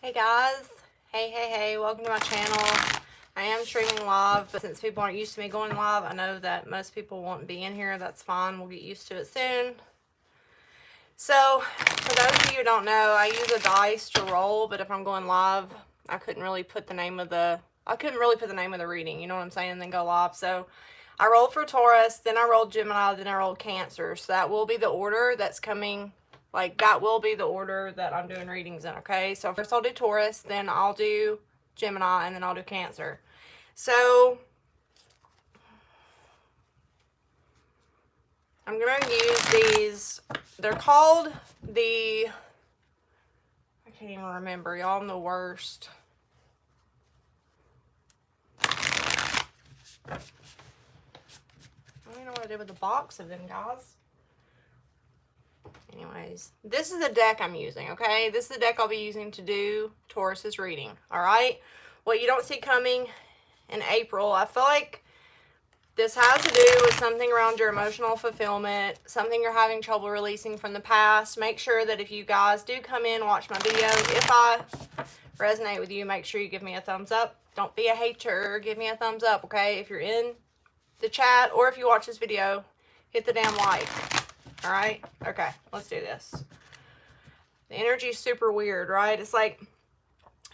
Hey guys, hey, welcome to my channel. I am streaming live, but since people aren't used to me going live, I know that most people won't be in here. That's fine, we'll get used to it soon. So, for those of you who don't know, I use a dice to roll, but if I'm going live, I couldn't really put the name of the reading, you know what I'm saying, and then go live. So, I rolled for Taurus, then I rolled Gemini, then I rolled Cancer. So that will be the order that's coming. Like, that will be the order that I'm doing readings in, okay? So first I'll do Taurus, then I'll do Gemini, and then I'll do Cancer. So I'm going to use these. They're called the... I can't even remember. Y'all, I'm the worst. I don't even know what I did with the box of them, guys. Anyways, this is the deck I'm using, okay? This is the deck I'll be using to do Taurus's reading, all right? What you don't see coming in April, I feel like this has to do with something around your emotional fulfillment, something you're having trouble releasing from the past. Make sure that if you guys do come in, watch my video, if I resonate with you, make sure you give me a thumbs up. Don't be a hater, give me a thumbs up, okay? If you're in the chat or if you watch this video, hit the damn like. All right, okay, let's do this. The energy is super weird, right? It's like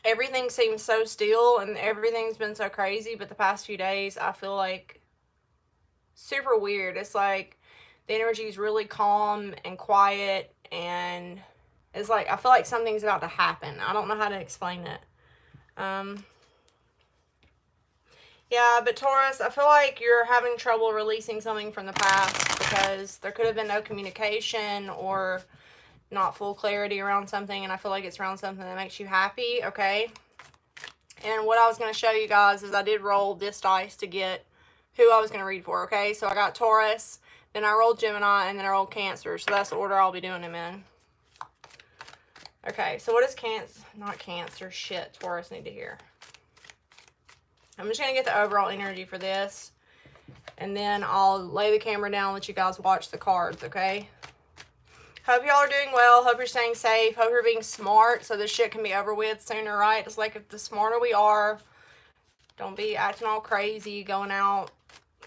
everything seems so still and everything's been so crazy, but the past few days I feel like super weird. It's like the energy is really calm and quiet, and it's like I feel like something's about to happen. I don't know how to explain it. Yeah, but Taurus, I feel like you're having trouble releasing something from the past because there could have been no communication or not full clarity around something, and I feel like it's around something that makes you happy, okay? And what I was going to show you guys is I did roll this dice to get who I was going to read for, okay? So I got Taurus, then I rolled Gemini, and then I rolled Cancer. So that's the order I'll be doing them in. Okay, so what does Taurus need to hear? I'm just going to get the overall energy for this, and then I'll lay the camera down and let you guys watch the cards, okay? Hope y'all are doing well. Hope you're staying safe. Hope you're being smart so this shit can be over with sooner, right? It's like if the smarter we are, don't be acting all crazy, going out,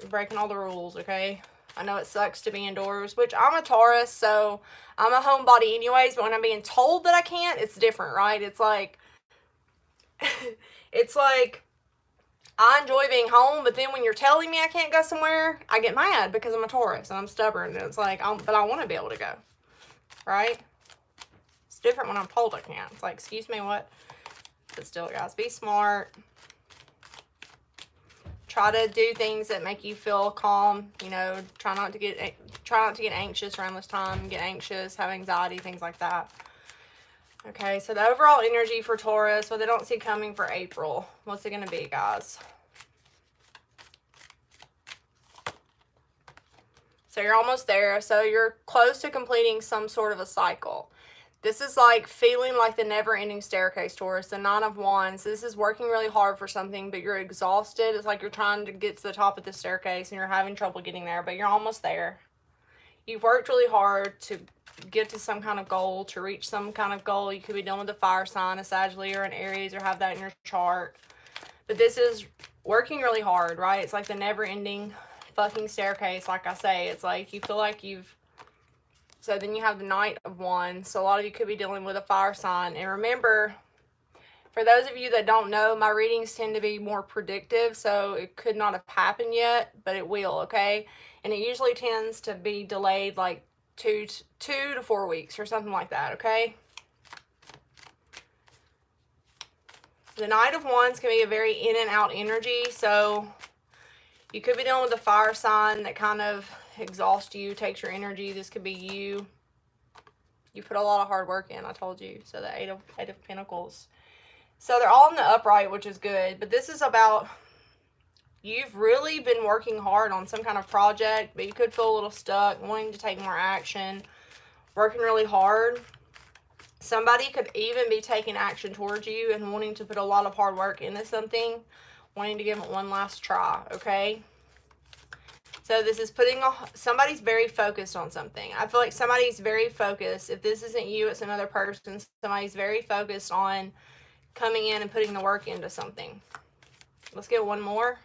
breaking all the rules, okay? I know it sucks to be indoors, which I'm a Taurus, so I'm a homebody anyways, but when I'm being told that I can't, it's different, right? It's like, it's like, I enjoy being home, but then when you're telling me I can't go somewhere, I get mad because I'm a Taurus and I'm stubborn, and it's like, but I want to be able to go, right? It's different when I'm told I can't. It's like, excuse me, what? But still, guys, be smart. Try to do things that make you feel calm. You know, try not to get anxious around this time. Get anxious, have anxiety, things like that. Okay, so the overall energy for Taurus, what they don't see coming for April. What's it going to be, guys? So you're almost there. So you're close to completing some sort of a cycle. This is like feeling like the never-ending staircase, Taurus, the Nine of Wands. This is working really hard for something, but you're exhausted. It's like you're trying to get to the top of the staircase and you're having trouble getting there, but you're almost there. You've worked really hard to get to some kind of goal, to reach some kind of goal. You could be dealing with a fire sign, a Sagittarius or an Aries, or have that in your chart. But this is working really hard, right? It's like the never-ending fucking staircase, like I say. It's like you feel like you've... So then you have the Knight of Wands. So a lot of you could be dealing with a fire sign. And remember, for those of you that don't know, my readings tend to be more predictive. So it could not have happened yet, but it will, okay? And it usually tends to be delayed like 2 to 4 weeks or something like that, okay? The Knight of Wands can be a very in and out energy. So you could be dealing with a fire sign that kind of exhausts you, takes your energy. This could be you. You put a lot of hard work in, I told you. So the Eight of Pentacles. So they're all in the upright, which is good. But this is about you've really been working hard on some kind of project, but you could feel a little stuck, wanting to take more action, working really hard. Somebody could even be taking action towards you and wanting to put a lot of hard work into something, wanting to give it one last try, okay? So this is somebody's very focused on something. I feel like somebody's very focused. If this isn't you, it's another person. Somebody's very focused on coming in and putting the work into something. Let's get one more.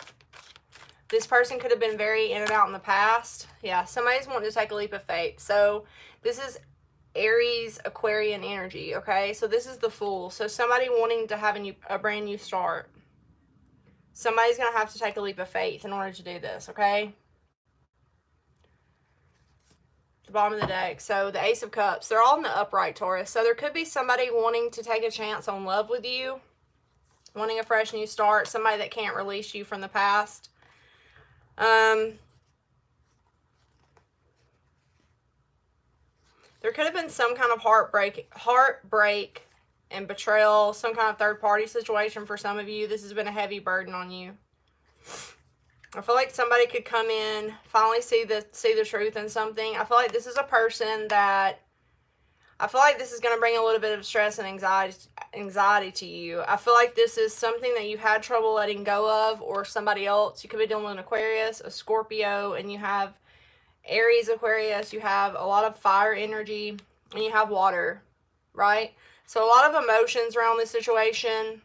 This person could have been very in and out in the past. Yeah, somebody's wanting to take a leap of faith. So this is Aries, Aquarian energy, okay? So this is the Fool. So somebody wanting to have a brand new start. Somebody's going to have to take a leap of faith in order to do this, okay? The bottom of the deck. So the Ace of Cups. They're all in the upright, Taurus. So there could be somebody wanting to take a chance on love with you. Wanting a fresh new start. Somebody that can't release you from the past. There could have been some kind of heartbreak and betrayal, some kind of third-party situation for some of you. This has been a heavy burden on you. I feel like somebody could come in, finally see the truth in something. I feel like this is a person that, I feel like this is going to bring a little bit of stress and anxiety to you. I feel like this is something that you've had trouble letting go of, or somebody else. You could be dealing with an Aquarius, a Scorpio, and you have Aries, Aquarius, you have a lot of fire energy, and you have water, right? So a lot of emotions around this situation.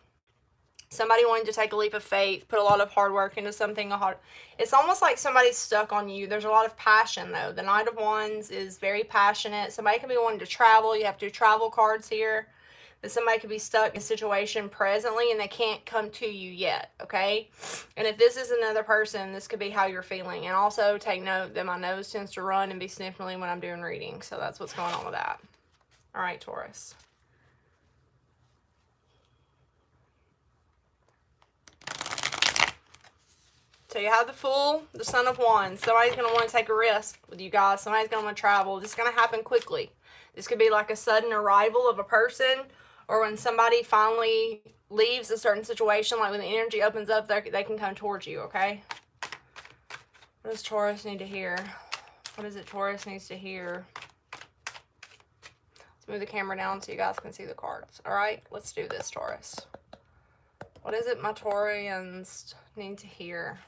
Somebody wanting to take a leap of faith, put a lot of hard work into something. It's almost like somebody's stuck on you. There's a lot of passion, though. The Knight of Wands is very passionate. Somebody could be wanting to travel. You have 2 travel cards here. That somebody could be stuck in a situation presently and they can't come to you yet, okay? And if this is another person, this could be how you're feeling. And also take note that my nose tends to run and be sniffly when I'm doing reading. So that's what's going on with that. All right, Taurus. So you have the Fool, the Son of Wands. Somebody's going to want to take a risk with you guys. Somebody's going to want to travel. This is going to happen quickly. This could be like a sudden arrival of a person, or when somebody finally leaves a certain situation, like when the energy opens up, they can come towards you, okay? What does Taurus need to hear? What is it Taurus needs to hear? Let's move the camera down so you guys can see the cards. All right, let's do this, Taurus. What is it my Taurians need to hear?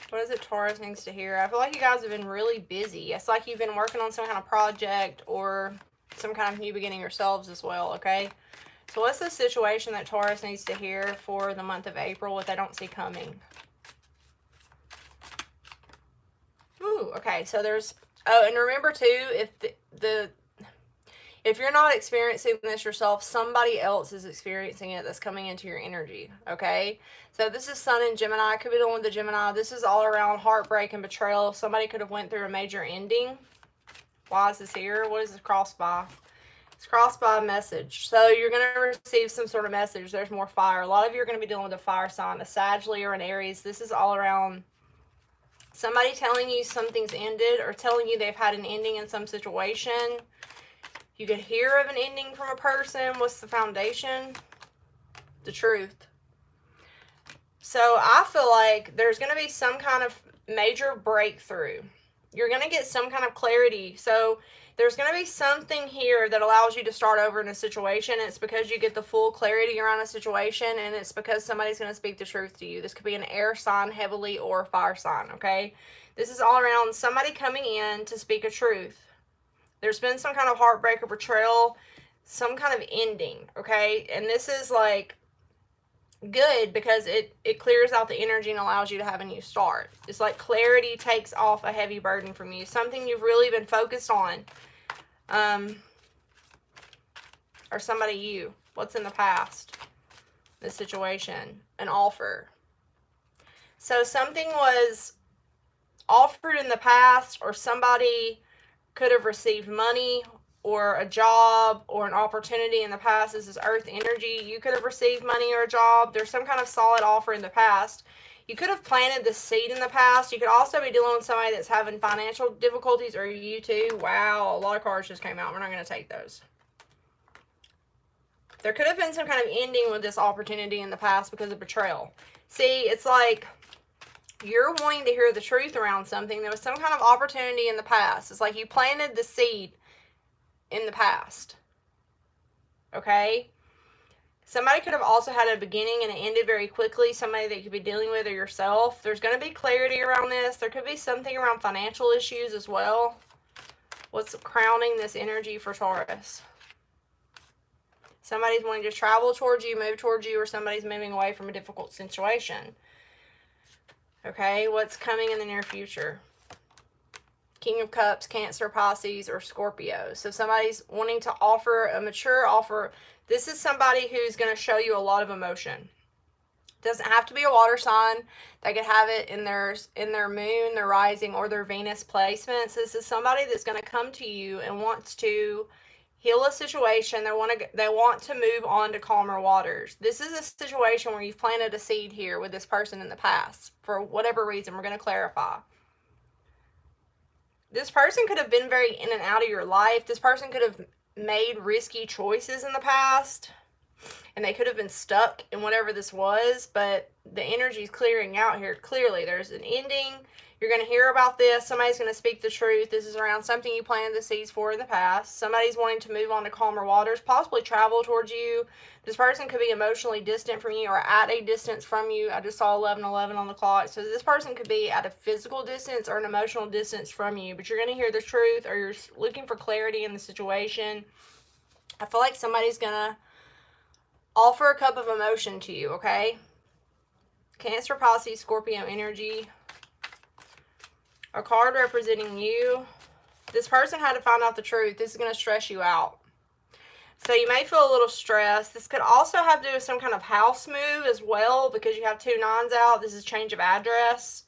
What is it Taurus needs to hear? I feel like you guys have been really busy. It's like you've been working on some kind of project or some kind of new beginning yourselves as well, okay? So what's the situation that Taurus needs to hear for the month of April, what they don't see coming? Ooh, okay. So there's, oh, and remember too, if you're not experiencing this yourself, somebody else is experiencing it that's coming into your energy, okay? So this is Sun in Gemini. Could be dealing with the Gemini. This is all around heartbreak and betrayal. Somebody could have went through a major ending. Why is this here? What is this crossed by? It's crossed by a message. So you're going to receive some sort of message. There's more fire. A lot of you are going to be dealing with a fire sign, a Sagittarius or an Aries. This is all around somebody telling you something's ended or telling you they've had an ending in some situation. You could hear of an ending from a person. What's the foundation? The truth. So I feel like there's going to be some kind of major breakthrough. You're going to get some kind of clarity. So there's going to be something here that allows you to start over in a situation. It's because you get the full clarity around a situation, and it's because somebody's going to speak the truth to you. This could be an air sign heavily or a fire sign, okay? This is all around somebody coming in to speak a truth. There's been some kind of heartbreak or betrayal, some kind of ending, okay? And this is like good because it clears out the energy and allows you to have a new start. It's like clarity takes off a heavy burden from you. Something you've really been focused on. Or somebody you. What's in the past? This situation. An offer. So something was offered in the past, or somebody could have received money or a job or an opportunity in the past. This is earth energy. You could have received money or a job. There's some kind of solid offer in the past. You could have planted the seed in the past. You could also be dealing with somebody that's having financial difficulties, or you too. Wow, a lot of cards just came out. We're not going to take those. There could have been some kind of ending with this opportunity in the past because of betrayal. See, it's like you're wanting to hear the truth around something. There was some kind of opportunity in the past. It's like you planted the seed in the past. Okay? Somebody could have also had a beginning and it ended very quickly. Somebody that you could be dealing with, or yourself. There's going to be clarity around this. There could be something around financial issues as well. What's crowning this energy for Taurus? Somebody's wanting to travel towards you, move towards you, or somebody's moving away from a difficult situation. Okay, what's coming in the near future? King of Cups, Cancer, Pisces, or Scorpio. So somebody's wanting to offer a mature offer. This is somebody who's going to show you a lot of emotion. Doesn't have to be a water sign. They could have it in their moon, their rising, or their Venus placements. This is somebody that's going to come to you and wants to heal a situation. They want to move on to calmer waters. This is a situation where you've planted a seed here with this person in the past for whatever reason. We're going to clarify. This person could have been very in and out of your life. This person could have made risky choices in the past, and they could have been stuck in whatever this was, but the energy is clearing out here. Clearly, there's an ending. You're going to hear about this. Somebody's going to speak the truth. This is around something you planted the seeds for in the past. Somebody's wanting to move on to calmer waters, possibly travel towards you. This person could be emotionally distant from you or at a distance from you. I just saw 11:11 on the clock. So this person could be at a physical distance or an emotional distance from you, but you're going to hear the truth, or you're looking for clarity in the situation. I feel like somebody's going to offer a cup of emotion to you, okay? Cancer, Pisces, Scorpio energy. A card representing you. This person had to find out the truth. This is going to stress you out. So you may feel a little stressed. This could also have to do with some kind of house move as well, because you have 2 9s out. This is change of address.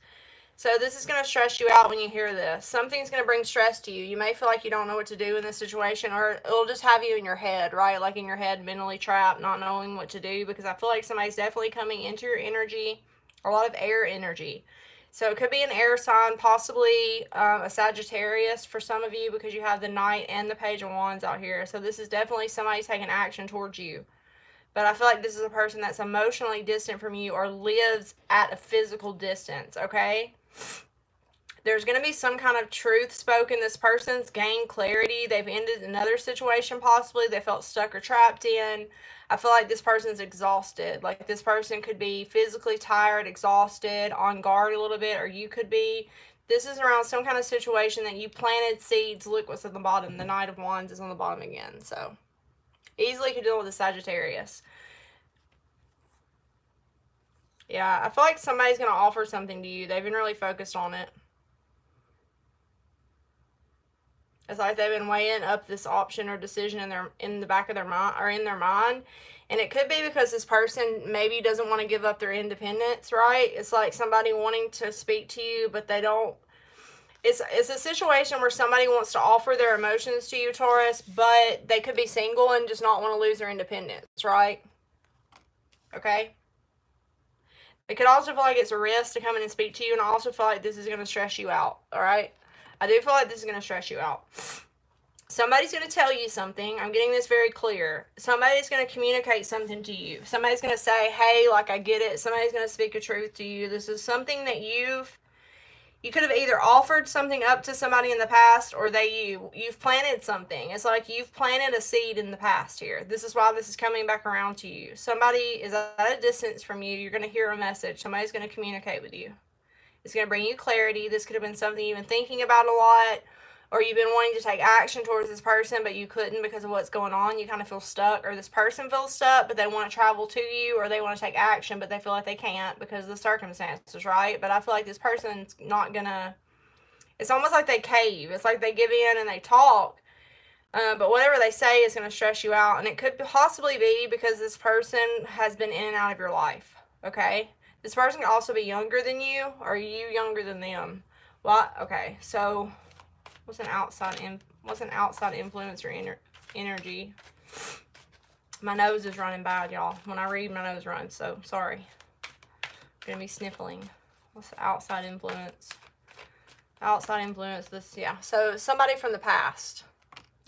So this is going to stress you out when you hear this. Something's going to bring stress to you. You may feel like you don't know what to do in this situation, or it'll just have you in your head, right? Like in your head, mentally trapped, not knowing what to do, because I feel like somebody's definitely coming into your energy, a lot of air energy. So it could be an air sign, possibly a Sagittarius for some of you, because you have the Knight and the Page of Wands out here. So this is definitely somebody taking action towards you. But I feel like this is a person that's emotionally distant from you or lives at a physical distance, okay? There's going to be some kind of truth spoken. This person's gained clarity. They've ended another situation possibly they felt stuck or trapped in. I feel like this person's exhausted. Like this person could be physically tired, exhausted, on guard a little bit, or you could be. This is around some kind of situation that you planted seeds. Look what's at the bottom. The Knight of Wands is on the bottom again. So easily could deal with a Sagittarius. Yeah, I feel like somebody's going to offer something to you. They've been really focused on it. It's like they've been weighing up this option or decision in the back of their mind, or in their mind. And it could be because this person maybe doesn't want to give up their independence, right? It's like somebody wanting to speak to you, but they don't. It's a situation where somebody wants to offer their emotions to you, Taurus, but they could be single and just not want to lose their independence, right? Okay? It could also feel like it's a risk to come in and speak to you, and I also feel like this is going to stress you out, all right? I do feel like this is going to stress you out. Somebody's going to tell you something. I'm getting this very clear. Somebody's going to communicate something to you. Somebody's going to say, hey, like, I get it. Somebody's going to speak a truth to you. This is something that you could have either offered something up to somebody in the past, or you've planted something. It's like you've planted a seed in the past here. This is why this is coming back around to you. Somebody is at a distance from you. You're going to hear a message. Somebody's going to communicate with you. It's going to bring you clarity. This could have been something you've been thinking about a lot, or you've been wanting to take action towards this person, but you couldn't because of what's going on. You kind of feel stuck, or this person feels stuck, but they want to travel to you, or they want to take action, but they feel like they can't because of the circumstances, right? But I feel like this person's not going to, it's almost like they cave. It's like they give in and they talk, but whatever they say is going to stress you out, and it could possibly be because this person has been in and out of your life, okay? This person can also be younger than you, or are you younger than them? Well, okay, so what's an outside influence or energy? My nose is running bad, y'all. When I read, my nose runs, so sorry. I'm going to be sniffling. What's the outside influence? Outside influence, so somebody from the past,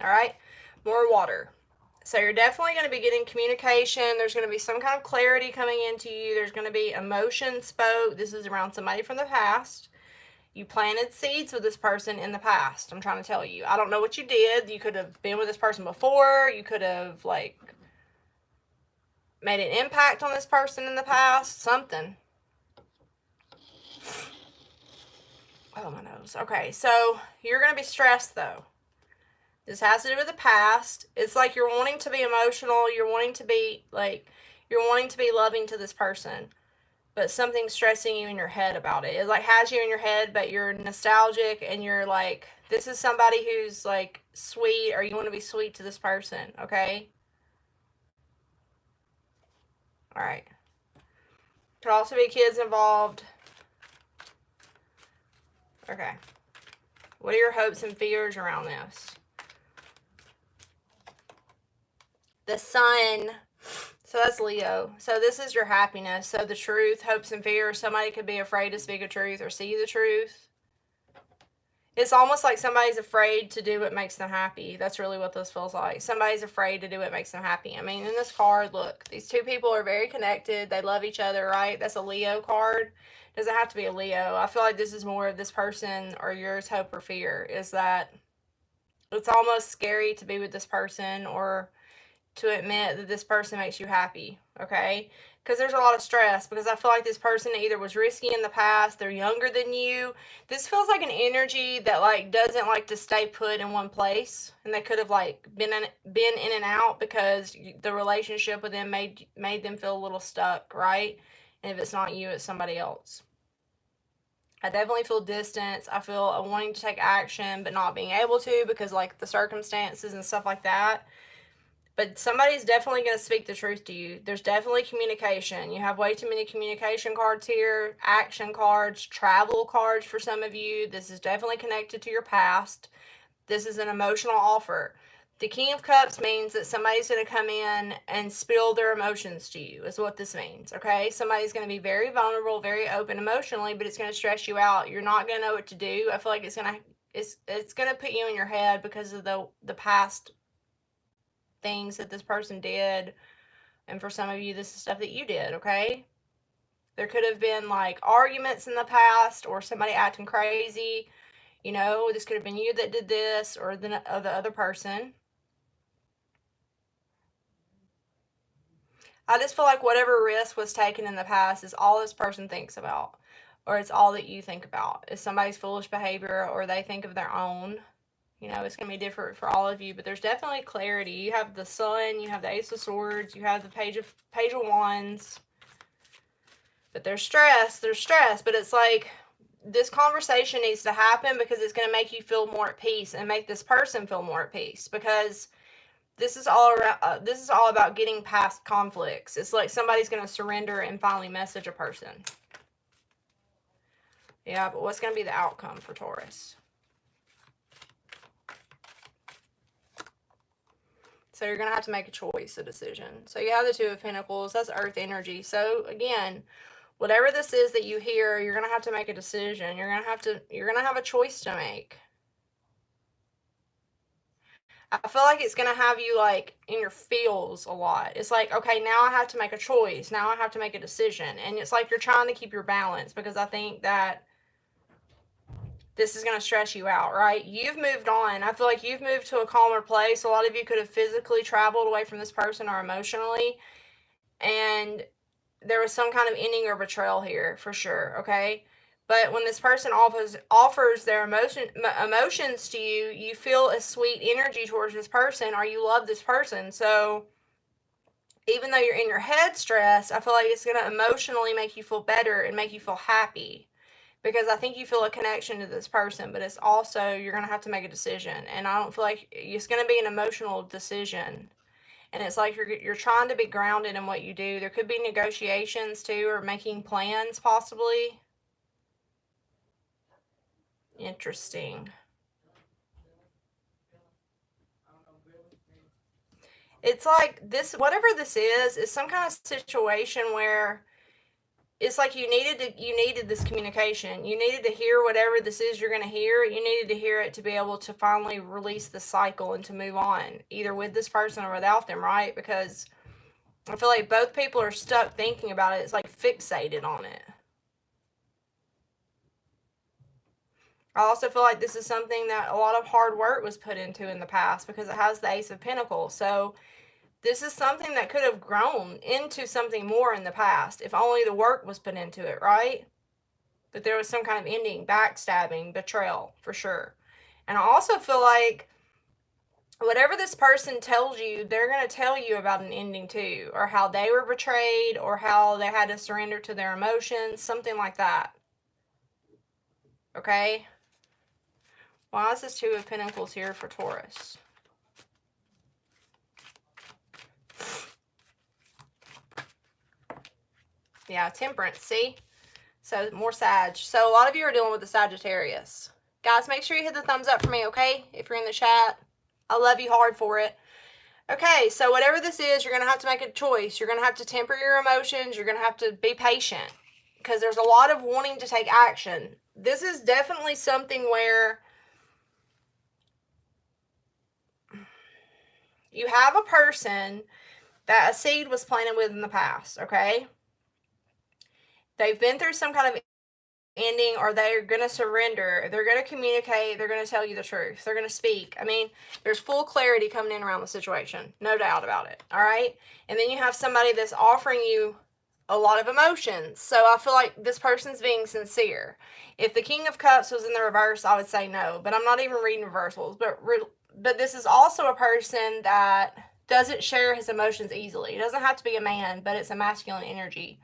all right? More water. So you're definitely going to be getting communication. There's going to be some kind of clarity coming into you. There's going to be emotion spoke. This is around somebody from the past. You planted seeds with this person in the past. I'm trying to tell you. I don't know what you did. You could have been with this person before. You could have, like, made an impact on this person in the past. Something. Oh, my nose. Okay, so you're going to be stressed, though. This has to do with the past. It's like you're wanting to be emotional. You're wanting to be loving to this person, but something's stressing you in your head about it. It like has you in your head, but you're nostalgic and you're like, this is somebody who's like sweet, or you want to be sweet to this person, okay? All right. Could also be kids involved. Okay. What are your hopes and fears around this? The sun. So that's Leo. So this is your happiness. So the truth, hopes and fears. Somebody could be afraid to speak a truth or see the truth. It's almost like somebody's afraid to do what makes them happy. That's really what this feels like. Somebody's afraid to do what makes them happy. I mean, in this card, look, these two people are very connected. They love each other, right? That's a Leo card. Doesn't have to be a Leo. I feel like this is more of this person or yours hope or fear, is that it's almost scary to be with this person or to admit that this person makes you happy, okay? Because there's a lot of stress, because I feel like this person either was risky in the past, they're younger than you. This feels like an energy that like doesn't like to stay put in one place, and they could have like been in and out because the relationship with them made them feel a little stuck, right? And if it's not you, it's somebody else. I definitely feel distance. I feel a wanting to take action but not being able to because like the circumstances and stuff like that. But somebody's definitely going to speak the truth to you. There's definitely communication. You have way too many communication cards here, action cards, travel cards for some of you. This is definitely connected to your past. This is an emotional offer. The King of Cups means that somebody's going to come in and spill their emotions to you, is what this means, okay? Somebody's going to be very vulnerable, very open emotionally, but it's going to stress you out. You're not going to know what to do. I feel like it's going to put you in your head because of the past things that this person did, and for some of you this is stuff that you did, okay? There could have been like arguments in the past or somebody acting crazy, you know, this could have been you that did this or the other person. I just feel like whatever risk was taken in the past is all this person thinks about, or it's all that you think about is somebody's foolish behavior, or they think of their own. You know, it's going to be different for all of you, but there's definitely clarity. You have the Sun, you have the Ace of Swords, you have the Page of Wands. But there's stress, but it's like this conversation needs to happen because it's going to make you feel more at peace and make this person feel more at peace, because this is all about getting past conflicts. It's like somebody's going to surrender and finally message a person. Yeah, but what's going to be the outcome for Taurus? So you're going to have to make a choice, a decision. So you have the Two of Pentacles. That's earth energy. So again, whatever this is that you hear, you're going to have to make a decision. You're going to have a choice to make. I feel like it's going to have you like in your feels a lot. It's like, okay, now I have to make a choice. Now I have to make a decision. And it's like you're trying to keep your balance, because I think that this is going to stress you out, right? You've moved on. I feel like you've moved to a calmer place. A lot of you could have physically traveled away from this person or emotionally. And there was some kind of ending or betrayal here for sure, okay? But when this person offers their emotions to you, you feel a sweet energy towards this person, or you love this person. So even though you're in your head stressed, I feel like it's going to emotionally make you feel better and make you feel happy, because I think you feel a connection to this person, but it's also, you're going to have to make a decision. And I don't feel like it's going to be an emotional decision. And it's like you're trying to be grounded in what you do. There could be negotiations too, or making plans possibly. Interesting. It's like this, whatever this is some kind of situation where it's like you needed this communication. You needed to hear whatever this is you're going to hear. You needed to hear it to be able to finally release the cycle and to move on, either with this person or without them, right? Because I feel like both people are stuck thinking about it. It's like fixated on it. I also feel like this is something that a lot of hard work was put into in the past, because it has the Ace of Pentacles. So this is something that could have grown into something more in the past if only the work was put into it, right? But there was some kind of ending, backstabbing, betrayal, for sure. And I also feel like whatever this person tells you, they're going to tell you about an ending too, or how they were betrayed, or how they had to surrender to their emotions, something like that. Okay? Why is this Two of Pentacles here for Taurus? Yeah, Temperance, see? So, more Sag. So, a lot of you are dealing with the Sagittarius. Guys, make sure you hit the thumbs up for me, okay? If you're in the chat. I love you hard for it. Okay, so whatever this is, you're going to have to make a choice. You're going to have to temper your emotions. You're going to have to be patient because there's a lot of wanting to take action. This is definitely something where you have a person that a seed was planted with in the past, okay? They've been through some kind of ending, or they're going to surrender. They're going to communicate. They're going to tell you the truth. They're going to speak. I mean, there's full clarity coming in around the situation. No doubt about it. All right. And then you have somebody that's offering you a lot of emotions. So I feel like this person's being sincere. If the King of Cups was in the reverse, I would say no. But I'm not even reading reversals. But this is also a person that doesn't share his emotions easily. It doesn't have to be a man, but it's a masculine energy.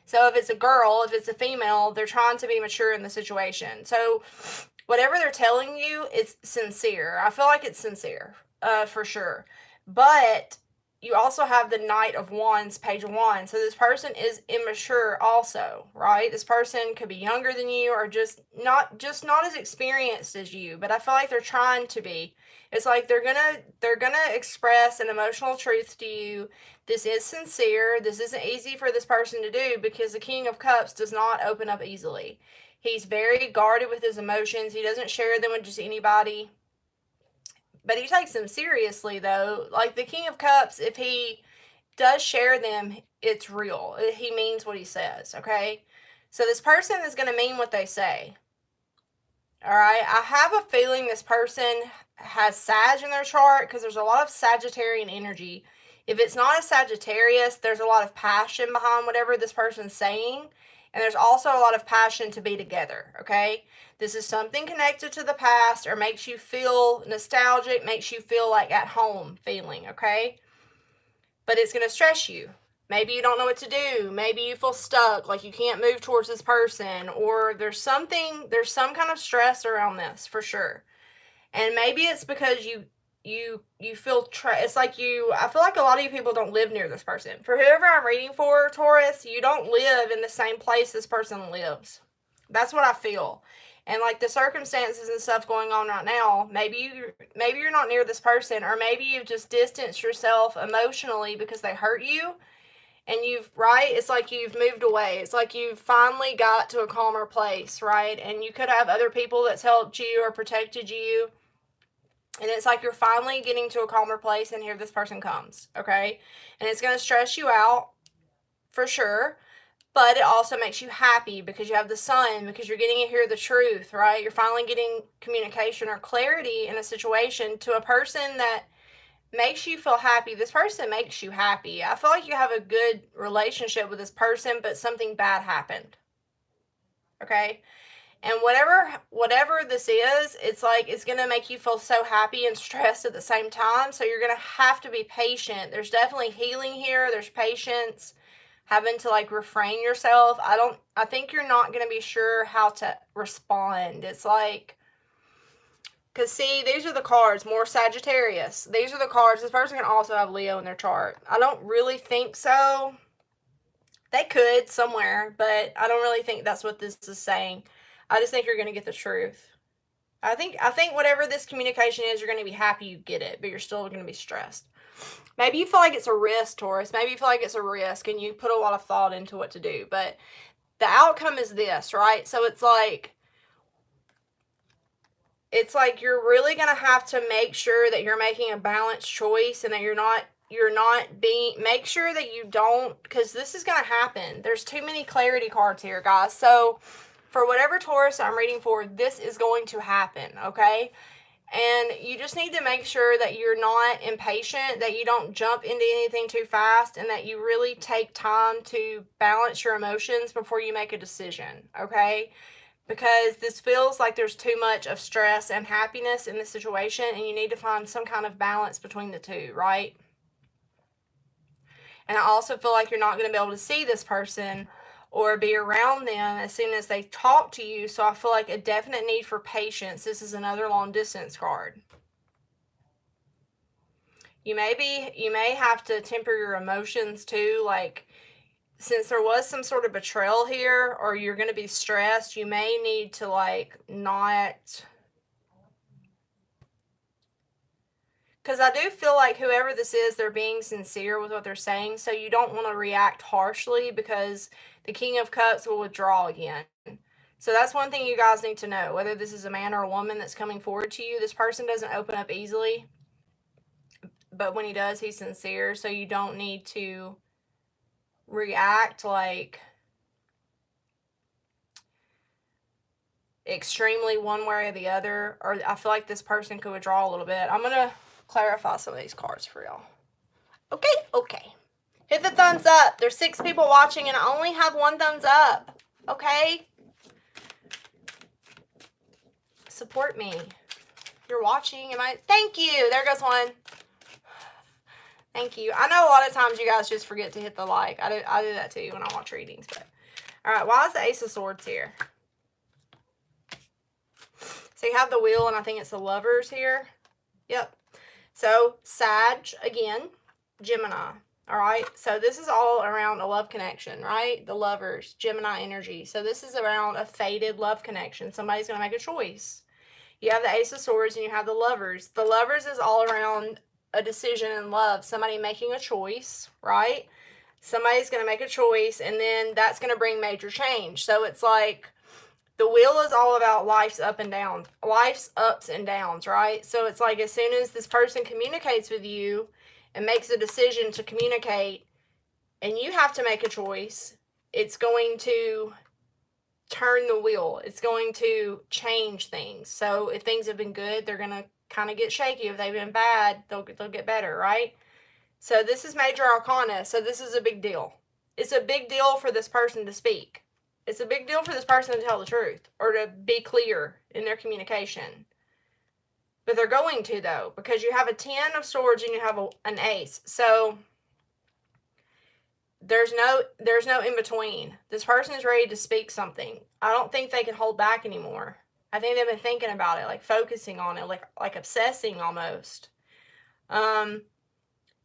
So if it's a girl, if it's a female, they're trying to be mature in the situation. So whatever they're telling you, it's sincere. I feel like it's sincere, for sure. But you also have the Knight of Wands, Page of Wands. So this person is immature also, right? This person could be younger than you, or just not as experienced as you, but I feel like they're trying to be. It's like they're gonna express an emotional truth to you. This is sincere. This isn't easy for this person to do because the King of Cups does not open up easily. He's very guarded with his emotions. He doesn't share them with just anybody. But he takes them seriously, though. Like the King of Cups, if he does share them, it's real. He means what he says, okay? So this person is going to mean what they say. All right? I have a feeling this person has Sag in their chart because there's a lot of Sagittarian energy. If it's not a Sagittarius, there's a lot of passion behind whatever this person's saying. And there's also a lot of passion to be together, okay? This is something connected to the past or makes you feel nostalgic, makes you feel like at home feeling, okay? But it's going to stress you. Maybe you don't know what to do. Maybe you feel stuck, like you can't move towards this person, or there's some kind of stress around this for sure. And maybe it's because you feel it's like I feel like a lot of you people don't live near this person. For whoever I'm reading for, Taurus, you don't live in the same place this person lives. That's what I feel. And like the circumstances and stuff going on right now, maybe you're not near this person, or maybe you've just distanced yourself emotionally because they hurt you. And it's like you've moved away. It's like you've finally got to a calmer place, right? And you could have other people that's helped you or protected you. And it's like you're finally getting to a calmer place, and here this person comes, okay? And it's going to stress you out, for sure. But it also makes you happy because you have the Sun, because you're getting to hear the truth, right? You're finally getting communication or clarity in a situation to a person that makes you feel happy. This person makes you happy. I feel like you have a good relationship with this person, but something bad happened, okay? And whatever this is, it's like it's going to make you feel so happy and stressed at the same time. So you're going to have to be patient. There's definitely healing here. There's patience, having to like refrain yourself. I think you're not going to be sure how to respond. It's like, because see, these are the cards, more Sagittarius. These are the cards. This person can also have Leo in their chart. I don't really think so. They could somewhere, but I don't really think that's what this is saying. I just think you're going to get the truth. I think whatever this communication is, you're going to be happy you get it, but you're still going to be stressed. Maybe you feel like it's a risk, Taurus. Maybe you feel like it's a risk and you put a lot of thought into what to do. But the outcome is this, right? So it's like you're really going to have to make sure that you're making a balanced choice, and that make sure that you don't, because this is going to happen. There's too many clarity cards here, guys. So for whatever Taurus I'm reading for, this is going to happen, okay? And you just need to make sure that you're not impatient, that you don't jump into anything too fast, and that you really take time to balance your emotions before you make a decision, okay? because this feels like there's too much of stress and happiness in the situation, and you need to find some kind of balance between the two, right? And I also feel like you're not going to be able to see this person or be around them as soon as they talk to you. So I feel like a definite need for patience. This is another long distance card. You may have to temper your emotions too, like since there was some sort of betrayal here, or you're going to be stressed, you may need to like not, because I do feel like whoever this is, they're being sincere with what they're saying, so you don't want to react harshly because the King of Cups will withdraw again. So that's one thing you guys need to know, whether this is a man or a woman that's coming forward to you. This person doesn't open up easily, but when he does, he's sincere, so you don't need to react like extremely one way or the other, or I feel like this person could withdraw a little bit. I'm going to clarify some of these cards for y'all. Okay. Hit the thumbs up. There's 6 people watching and I only have 1 thumbs up. Okay? Support me. You're watching. Thank you. There goes 1. Thank you. I know a lot of times you guys just forget to hit the like. I do that too when I watch readings. But all right, why is the Ace of Swords here? So you have the Wheel, and I think it's the Lovers here. Yep. So Sag again, Gemini. All right. So this is all around a love connection, right? The Lovers, Gemini energy. So this is around a fated love connection. Somebody's going to make a choice. You have the Ace of Swords and you have the Lovers. The Lovers is all around a decision in love. Somebody making a choice, right? Somebody's going to make a choice, and then that's going to bring major change. So it's like the Wheel is all about life's ups and downs, right? So it's like as soon as this person communicates with you and makes a decision to communicate, and you have to make a choice, it's going to turn the wheel. It's going to change things. So if things have been good, they're going to kind of get shaky. If they've been bad, they'll get better, right? So this is major arcana. So this is a big deal. It's a big deal for this person to speak. It's a big deal for this person to tell the truth or to be clear in their communication. But they're going to, though, because you have a 10 of Swords and you have an Ace. So there's no in between. This person is ready to speak something. I don't think they can hold back anymore. I think they've been thinking about it, like focusing on it, like obsessing almost. And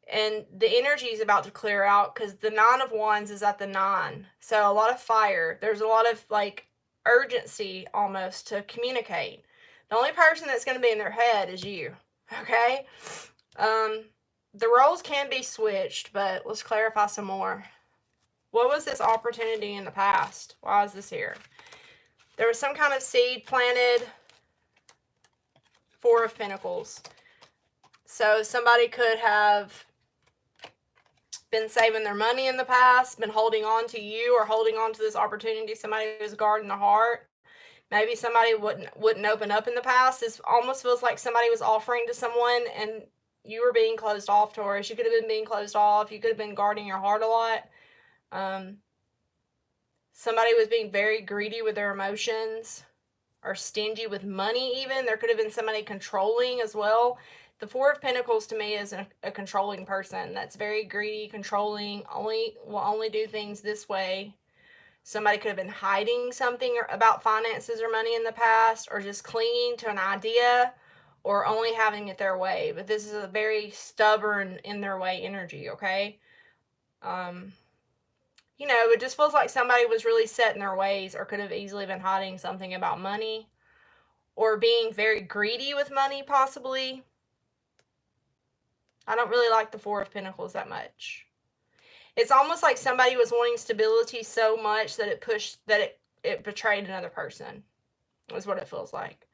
the energy is about to clear out because the 9 of Wands is at the 9. So a lot of fire. There's a lot of like urgency almost to communicate. The only person that's going to be in their head is you. Okay? The roles can be switched, but let's clarify some more. What was this opportunity in the past? Why is this here? There was some kind of seed planted. 4 of Pentacles. So somebody could have been saving their money in the past, been holding on to you or holding on to this opportunity. Somebody was guarding their heart. Maybe somebody wouldn't open up in the past. This almost feels like somebody was offering to someone and you were being closed off, Taurus. You could have been being closed off. You could have been guarding your heart a lot. Somebody was being very greedy with their emotions or stingy with money even. There could have been somebody controlling as well. The 4 of Pentacles to me is a controlling person that's very greedy, controlling, will only do things this way. Somebody could have been hiding something about finances or money in the past, or just clinging to an idea, or only having it their way. But this is a very stubborn, in their way energy, okay? You know, it just feels like somebody was really set in their ways, or could have easily been hiding something about money, or being very greedy with money, possibly. I don't really like the 4 of Pentacles that much. It's almost like somebody was wanting stability so much that it betrayed another person. Is what it feels like.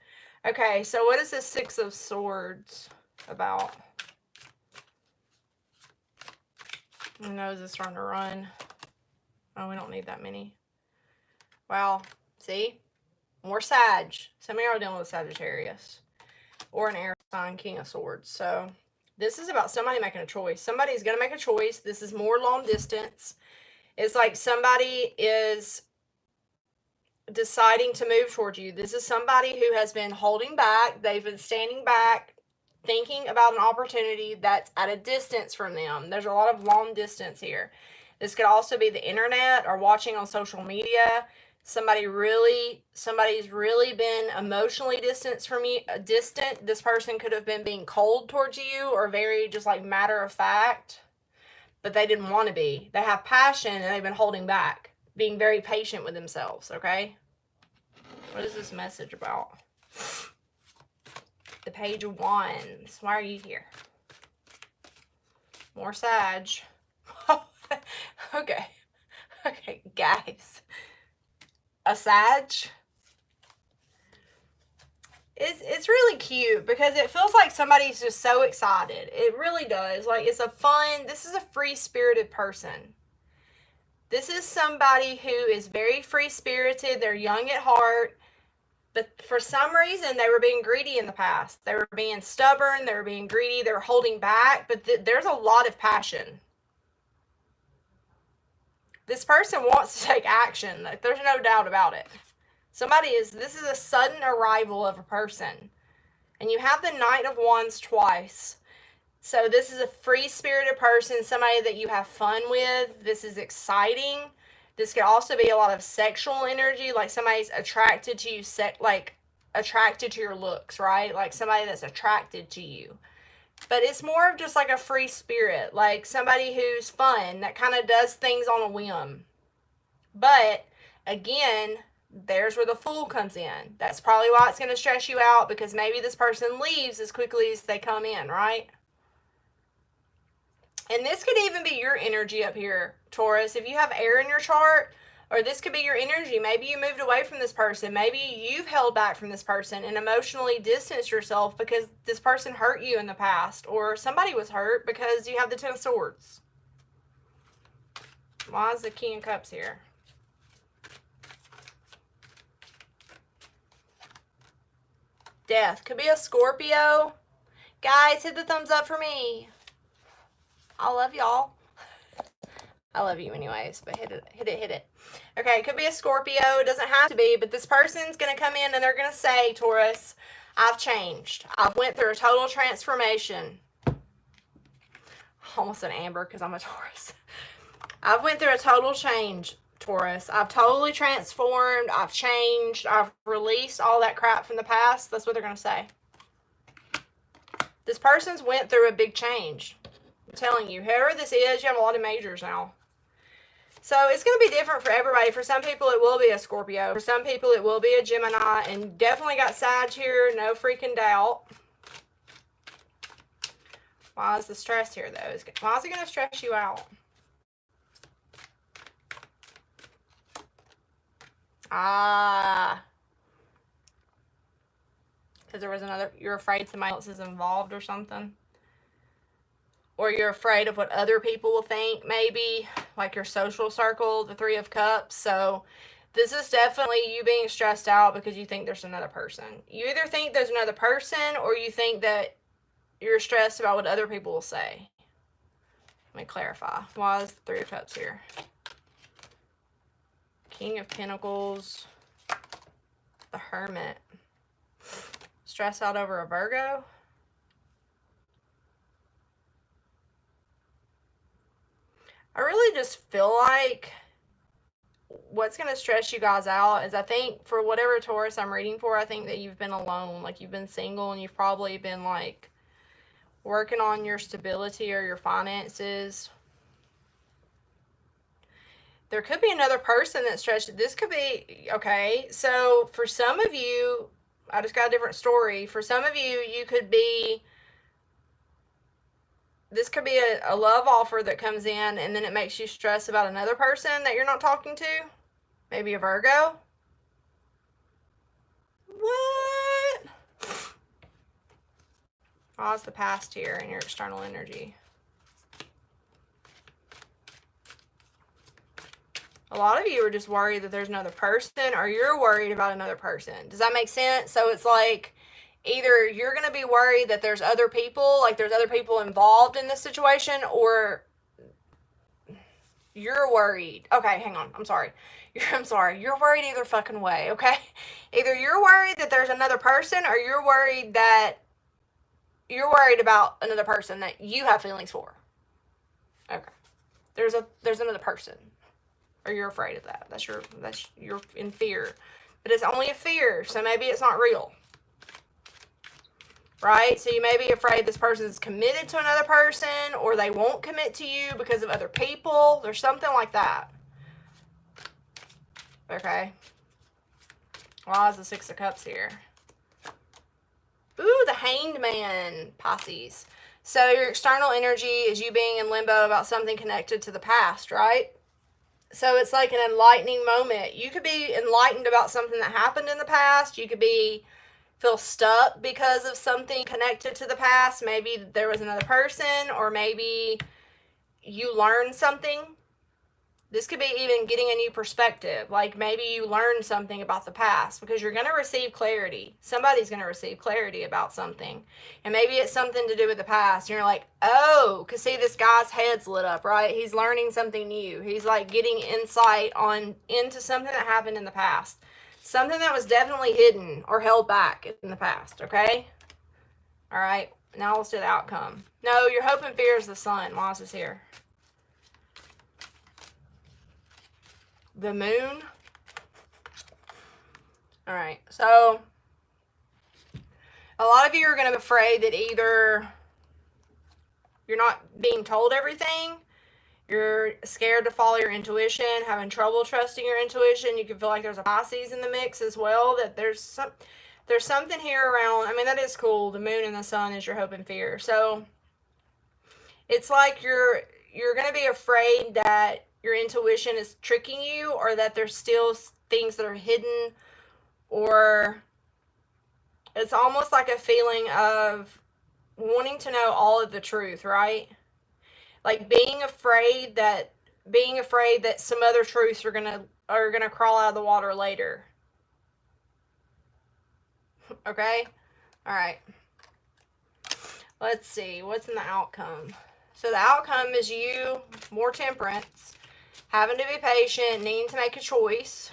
Okay, so what is this 6 of Swords about? My nose is starting to run. Oh, we don't need that many. Wow. See? More Sag. Some of you are dealing with Sagittarius. Or an air sign, King of Swords. So this is about somebody making a choice. Somebody's going to make a choice. This is more long distance. It's like somebody is deciding to move towards you. This is somebody who has been holding back. They've been standing back, thinking about an opportunity that's at a distance from them. There's a lot of long distance here. This could also be the internet or watching on social media. Somebody's really been emotionally distant from you. Distant. This person could have been being cold towards you or very just like matter of fact, but they didn't want to be. They have passion and they've been holding back, being very patient with themselves. Okay. What is this message about? The Page of Wands. Why are you here? More Sag. Okay. Okay, guys. A Sag. It's really cute because it feels like somebody's just so excited. It really does. Like, it's a fun, this is a free-spirited person. This is somebody who is very free-spirited. They're young at heart. But for some reason, they were being greedy in the past. They were being stubborn. They were being greedy. They were holding back. But there's a lot of passion. This person wants to take action. Like, there's no doubt about it. This is a sudden arrival of a person. And you have the Knight of Wands twice. So this is a free-spirited person, somebody that you have fun with. This is exciting. This could also be a lot of sexual energy, like somebody's attracted to you, attracted to your looks, right? Like somebody that's attracted to you. But it's more of just like a free spirit, like somebody who's fun, that kind of does things on a whim. But again, there's where the Fool comes in. That's probably why it's going to stress you out, because maybe this person leaves as quickly as they come in, right? And this could even be your energy up here, Taurus. If you have air in your chart, or this could be your energy. Maybe you moved away from this person. Maybe you've held back from this person and emotionally distanced yourself because this person hurt you in the past, or somebody was hurt because you have the Ten of Swords. Why is the King of Cups here? Death. Could be a Scorpio. Guys, hit the thumbs up for me. I love y'all. I love you anyways, but hit it. Okay, it could be a Scorpio. It doesn't have to be, but this person's going to come in and they're going to say, Taurus, I've changed. I've went through a total transformation. Almost an Amber because I'm a Taurus. I've went through a total change, Taurus. I've totally transformed. I've changed. I've released all that crap from the past. That's what they're going to say. This person's went through a big change. I'm telling you, whoever this is, you have a lot of majors now. So it's going to be different for everybody. For some people, it will be a Scorpio. For some people, it will be a Gemini. And definitely got Sag here. No freaking doubt. Why is the stress here, though? Why is it going to stress you out? Because there was another... You're afraid somebody else is involved or something? Or you're afraid of what other people will think, maybe, like your social circle, the Three of Cups. So this is definitely you being stressed out because you think there's another person. You either think there's another person or you think that you're stressed about what other people will say. Let me clarify. Why is the Three of Cups here? King of Pentacles. The Hermit. Stress out over a Virgo. I really just feel like what's going to stress you guys out is I think for whatever Taurus I'm reading for, I think that you've been alone. Like you've been single and you've probably been like working on your stability or your finances. There could be another person that stretched. This could be, okay, so for some of you, I just got a different story. For some of you, you could be... This could be a love offer that comes in and then it makes you stress about another person that you're not talking to. Maybe a Virgo. What? Oh, it's the past here in your external energy. A lot of you are just worried that there's another person or you're worried about another person. Does that make sense? So it's like... Either you're going to be worried that there's other people, like there's other people involved in this situation, or you're worried. Okay, hang on. I'm sorry. I'm sorry, you're worried either fucking way, okay? Either you're worried that there's another person, or you're worried about another person that you have feelings for. Okay. There's another person. Or you're afraid of that. You're in fear. But it's only a fear, so maybe it's not real. Right? So you may be afraid this person's committed to another person, or they won't commit to you because of other people. There's something like that. Okay. Why is the Six of Cups here? Ooh, the Hanged Man, Pisces. So your external energy is you being in limbo about something connected to the past, right? So it's like an enlightening moment. You could be enlightened about something that happened in the past. You could feel stuck because of something connected to the past. Maybe there was another person, or maybe you learned something. This could be even getting a new perspective. Like maybe you learned something about the past, because you're going to receive clarity. Somebody's going to receive clarity about something. And maybe it's something to do with the past. And you're like, oh, because see, this guy's head's lit up, right? He's learning something new. He's like getting insight into something that happened in the past. Something that was definitely hidden or held back in the past, okay? All right, now let's do the outcome. No, your hope and fear is the sun. Why is this here? The moon. All right, so a lot of you are going to be afraid that either you're not being told everything, you're scared to follow your intuition, having trouble trusting your intuition. You can feel like there's a Pisces in the mix as well, that there's something here around. I mean, that is cool. The moon and the sun is your hope and fear. So it's like you're going to be afraid that your intuition is tricking you, or that there's still things that are hidden, or it's almost like a feeling of wanting to know all of the truth, right? Like being afraid that some other truths are gonna crawl out of the water later. Okay? All right. Let's see what's in the outcome. So the outcome is you, more temperance, having to be patient, needing to make a choice.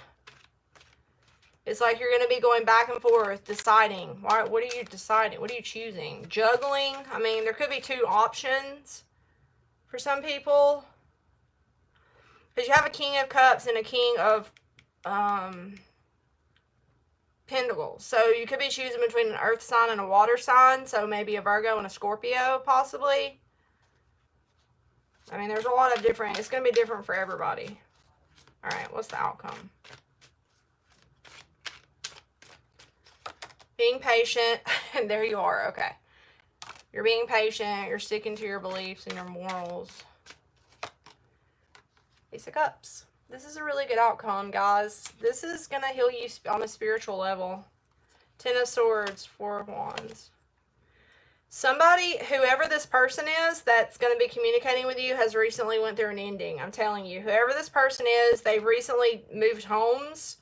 It's like you're going to be going back and forth, deciding. What are you deciding? What are you choosing? Juggling. I mean, there could be two options for some people. Because you have a King of Cups and a King of Pentacles. So you could be choosing between an earth sign and a water sign. So maybe a Virgo and a Scorpio, possibly. I mean, there's a lot of different, it's going to be different for everybody. All right, what's the outcome? Being patient. And there you are. Okay. You're being patient. You're sticking to your beliefs and your morals. Ace of Cups. This is a really good outcome, guys. This is going to heal you on a spiritual level. Ten of Swords, Four of Wands. Somebody, whoever this person is that's going to be communicating with you, has recently went through an ending. I'm telling you, whoever this person is, they've recently moved homes,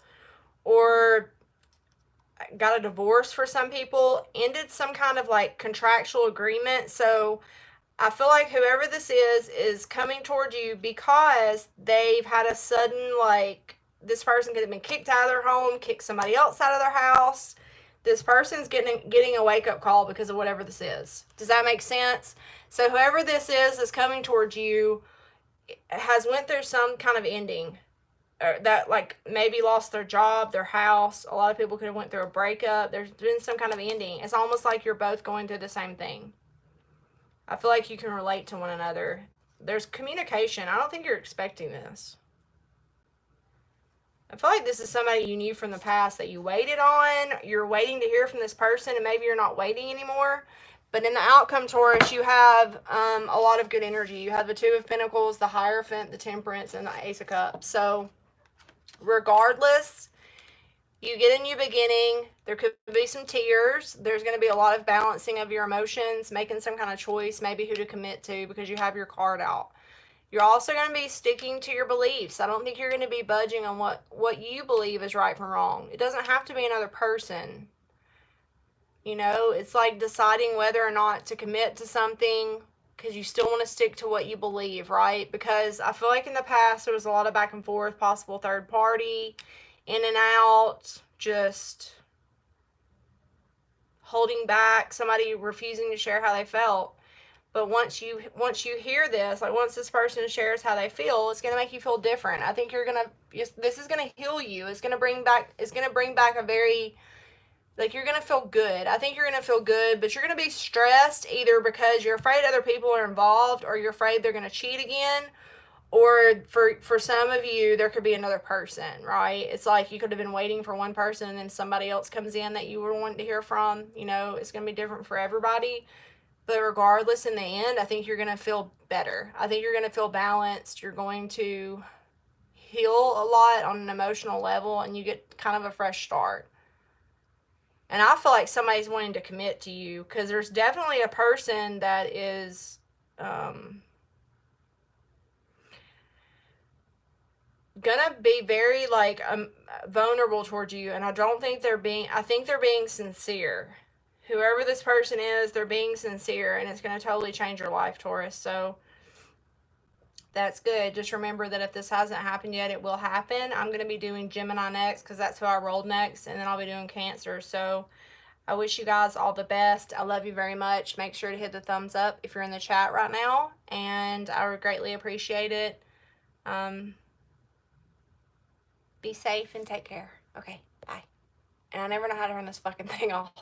or got a divorce for some people, ended some kind of like contractual agreement. So I feel like whoever this is coming toward you because they've had a sudden, like, this person could have been kicked out of their home, kicked somebody else out of their house. This person's getting a wake-up call because of whatever this is. Does that make sense? So whoever this is coming towards you has went through some kind of ending. Or that, like, maybe lost their job, their house. A lot of people could have went through a breakup. There's been some kind of ending. It's almost like you're both going through the same thing. I feel like you can relate to one another. There's communication. I don't think you're expecting this. I feel like this is somebody you knew from the past that you waited on. You're waiting to hear from this person, and maybe you're not waiting anymore. But in the outcome, Taurus, you have a lot of good energy. You have the Two of Pentacles, the Hierophant, the Temperance, and the Ace of Cups. So regardless, you get a new beginning. There could be some tears. There's going to be a lot of balancing of your emotions, making some kind of choice, maybe who to commit to, because you have your card out. You're also going to be sticking to your beliefs. I don't think you're going to be budging on what you believe is right from wrong. It doesn't have to be another person. You know, it's like deciding whether or not to commit to something because you still want to stick to what you believe, right? Because I feel like in the past there was a lot of back and forth, possible third party, in and out, just holding back, somebody refusing to share how they felt. But once you hear this, like once this person shares how they feel, it's gonna make you feel different. I think this is gonna heal you. It's gonna bring back a very, like, you're gonna feel good. I think you're gonna feel good, but you're gonna be stressed either because you're afraid other people are involved, or you're afraid they're gonna cheat again, or for some of you there could be another person, right? It's like you could have been waiting for one person and then somebody else comes in that you were wanting to hear from. It's gonna be different for everybody. But regardless, in the end, I think you're going to feel better. I think you're going to feel balanced. You're going to heal a lot on an emotional level, and you get kind of a fresh start. And I feel like somebody's wanting to commit to you, because there's definitely a person that is gonna be very, like, vulnerable towards you. And I think they're being sincere. Whoever this person is, they're being sincere, and it's going to totally change your life, Taurus. So that's good. Just remember that if this hasn't happened yet, it will happen. I'm going to be doing Gemini next because that's who I rolled next, and then I'll be doing Cancer. So I wish you guys all the best. I love you very much. Make sure to hit the thumbs up if you're in the chat right now, and I would greatly appreciate it. Be safe and take care. Okay, bye. And I never know how to turn this fucking thing off.